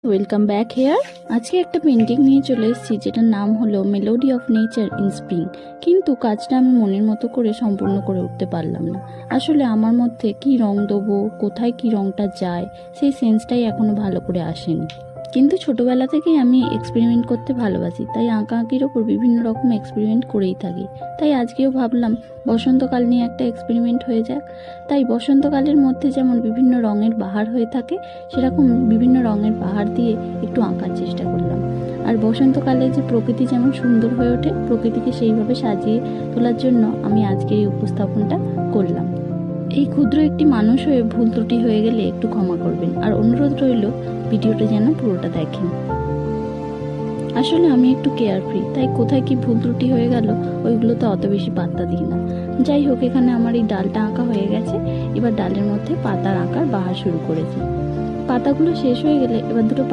Welcome back hair. আজকে একটা painting নিয়ে চলে এসেছি যেটার নাম হলো melody of nature in spring. কিন্তু কাজটা আমি মনের মতো করে সম্পূর্ণ করে উঠতে পারলাম না। আসলে আমার মধ্যে কি রং দেবো, কোথায় কি রংটা যায়, সেই সেন্সটাই এখনো ভালো করে আসেনি। কিন্তু ছোটবেলা থেকেই আমি এক্সপেরিমেন্ট করতে ভালোবাসি, তাই আঁকাআঁকির ওপর বিভিন্ন রকম এক্সপেরিমেন্ট করেই থাকি। তাই আজকেও ভাবলাম বসন্তকাল নিয়ে একটা এক্সপেরিমেন্ট হয়ে যাক। তাই বসন্তকালের মধ্যে যেমন বিভিন্ন রঙের বাহার হয়ে থাকে, সেরকম বিভিন্ন রঙের বাহার দিয়ে একটু আঁকার চেষ্টা করলাম। আর বসন্তকালে যে প্রকৃতি যেমন সুন্দর হয়ে ওঠে, প্রকৃতিকে সেইভাবে সাজিয়ে তোলার জন্য আমি আজকের এই উপস্থাপনটা করলাম। এই ক্ষুদ্র একটি মানুষ হয়ে ভুল ত্রুটি হয়ে গেলে একটু ক্ষমা করবেন, আর অনুরোধ রইল ভিডিওটা যেন পুরোটা দেখেন। আসলে আমি একটু কেয়ারফ্রি, তাই কোথায় কি ভুল ত্রুটি হয়ে গেল ওইগুলোতে অত বেশি পাত্তা দিই না। যাই হোক, এখানে আমার এই ডালটা আঁকা হয়ে গেছে। এবার ডালের মধ্যে পাতার আঁকার বাহার শুরু করেছি। পাতাগুলো শেষ হয়ে গেলে এবার দুটো